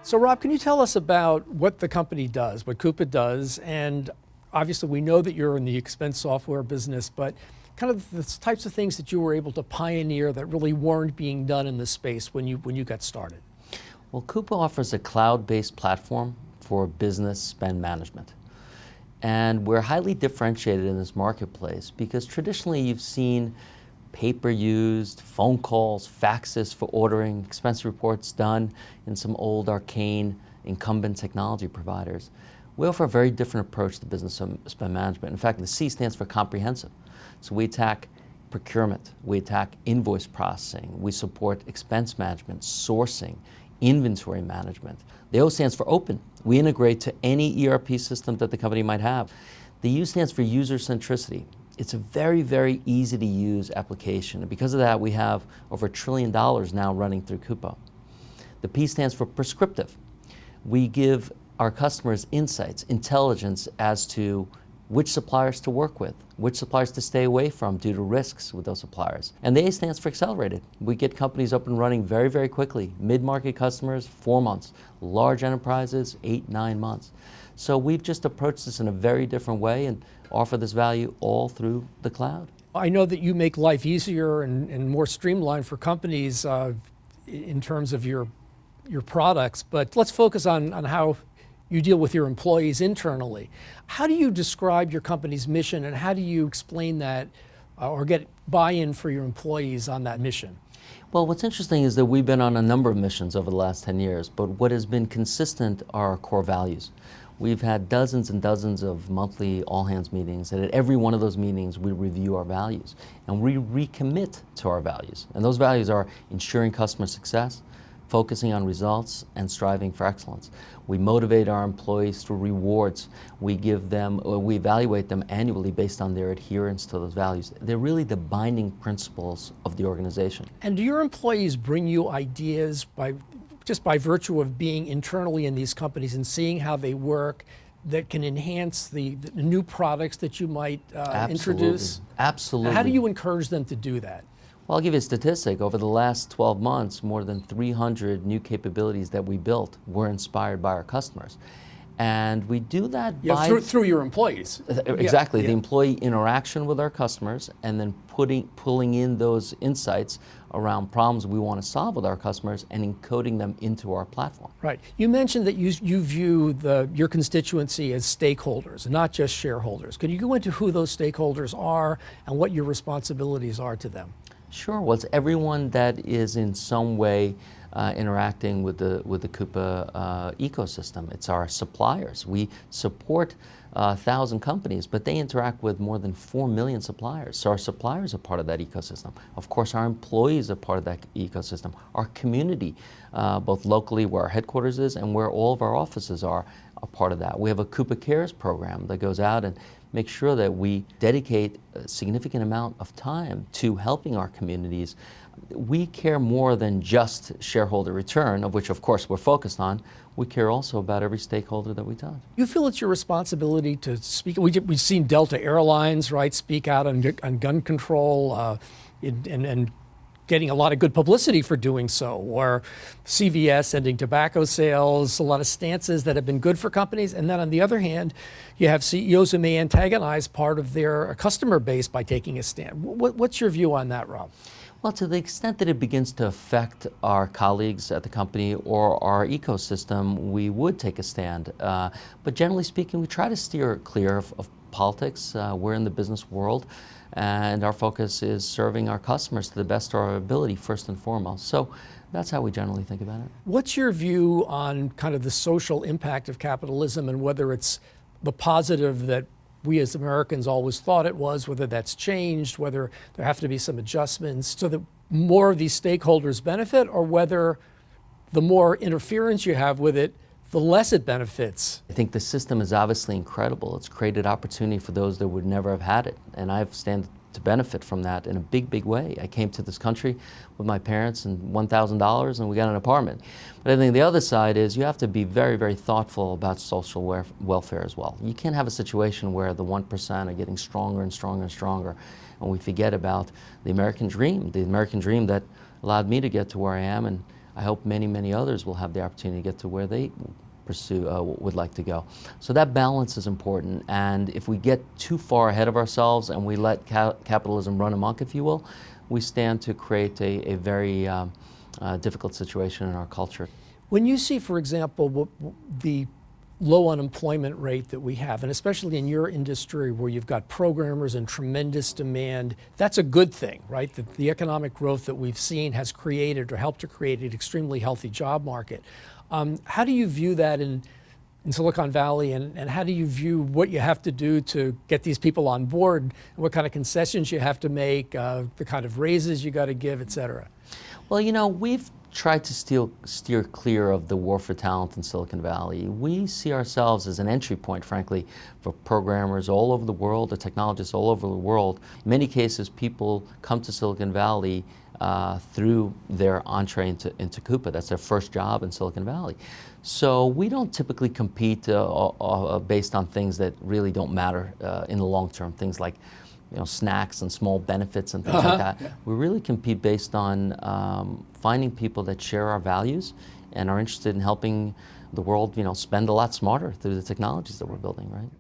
So Rob, can you tell us about what the company does, what Coupa does? And obviously we know that you're in the expense software business, but kind of the types of things that you were able to pioneer that really weren't being done in this space when you got started. Well, Coupa offers a cloud-based platform for business spend management. And we're highly differentiated in this marketplace because traditionally you've seen paper used, phone calls, faxes for ordering, expense reports done in some old arcane incumbent technology providers. We offer a very different approach to business spend management. In fact, the C stands for comprehensive. So we attack procurement, we attack invoice processing, we support expense management, sourcing, inventory management. The O stands for open. We integrate to any ERP system that the company might have. The U stands for user centricity. It's a very, very easy to use application. And because of that, we have over $1 trillion now running through Coupa. The P stands for prescriptive. We give our customers insights, intelligence as to which suppliers to work with, which suppliers to stay away from due to risks with those suppliers. And the A stands for accelerated. We get companies up and running very, very quickly. Mid-market customers, 4 months. Large enterprises, 8, 9 months. So we've just approached this in a very different way and offer this value all through the cloud. I know that you make life easier and more streamlined for companies in terms of your products, but let's focus on how you deal with your employees internally. How do you describe your company's mission and how do you explain that or get buy-in for your employees on that mission? Well, what's interesting is that we've been on a number of missions over the last 10 years, but what has been consistent are our core values. We've had dozens and dozens of monthly all-hands meetings, and at every one of those meetings we review our values and we recommit to our values. And those values are ensuring customer success, focusing on results, and striving for excellence. We motivate our employees through rewards. We evaluate them annually based on their adherence to those values. They're really the binding principles of the organization. And do your employees bring you ideas just by virtue of being internally in these companies and seeing how they work that can enhance the new products that you might introduce? Absolutely. And how do you encourage them to do that? Well, I'll give you a statistic. Over the last 12 months, more than 300 new capabilities that we built were inspired by our customers. And we do that through your employees. Exactly, the employee interaction with our customers and then pulling in those insights around problems we want to solve with our customers and encoding them into our platform. Right. You mentioned that you view your constituency as stakeholders, not just shareholders. Can you go into who those stakeholders are and what your responsibilities are to them? Sure. Well, it's everyone that is in some way interacting with the Coupa ecosystem. It's our suppliers. We support 1,000 companies, but they interact with more than 4 million suppliers. So our suppliers are part of that ecosystem. Of course, our employees are part of that ecosystem. Our community, both locally where our headquarters is and where all of our offices are a part of that. We have a Coupa Cares program that goes out and make sure that we dedicate a significant amount of time to helping our communities. We care more than just shareholder return, of which of course we're focused on. We care also about every stakeholder that we touch. You feel it's your responsibility to speak? We've seen Delta Airlines, right, speak out on gun control and getting a lot of good publicity for doing so, or CVS ending tobacco sales, a lot of stances that have been good for companies. And then on the other hand, you have CEOs who may antagonize part of their customer base by taking a stand. What's your view on that, Rob? Well, to the extent that it begins to affect our colleagues at the company or our ecosystem, we would take a stand. But generally speaking, we try to steer clear of politics. We're in the business world, and our focus is serving our customers to the best of our ability, first and foremost. So that's how we generally think about it. What's your view on kind of the social impact of capitalism and whether it's the positive that we as Americans always thought it was, whether that's changed, whether there have to be some adjustments so that more of these stakeholders benefit, or whether the more interference you have with it, the less it benefits? I think the system is obviously incredible. It's created opportunity for those that would never have had it, and I've stand to benefit from that in a big, big way. I came to this country with my parents and $1,000 and we got an apartment. But I think the other side is you have to be very, very thoughtful about social welfare as well. You can't have a situation where the 1% are getting stronger and stronger and stronger, and we forget about the American dream that allowed me to get to where I am, and I hope many, many others will have the opportunity to get to where they pursue, would like to go. So that balance is important, and if we get too far ahead of ourselves and we let capitalism run amok, if you will, we stand to create a very difficult situation in our culture. When you see, for example, the low unemployment rate that we have, and especially in your industry where you've got programmers and tremendous demand, that's a good thing, right? That the economic growth that we've seen has created or helped to create an extremely healthy job market. How do you view that in Silicon Valley, and how do you view what you have to do to get these people on board, what kind of concessions you have to make, the kind of raises you got to give, et cetera? Well, you know, we've tried to steer clear of the war for talent in Silicon Valley. We see ourselves as an entry point, frankly, for programmers all over the world, or technologists all over the world. In many cases, people come to Silicon Valley through their entree into Coupa. That's their first job in Silicon Valley. So we don't typically compete based on things that really don't matter in the long term, things like snacks and small benefits and things like that. Yeah. We really compete based on finding people that share our values and are interested in helping the world, spend a lot smarter through the technologies that we're building, right?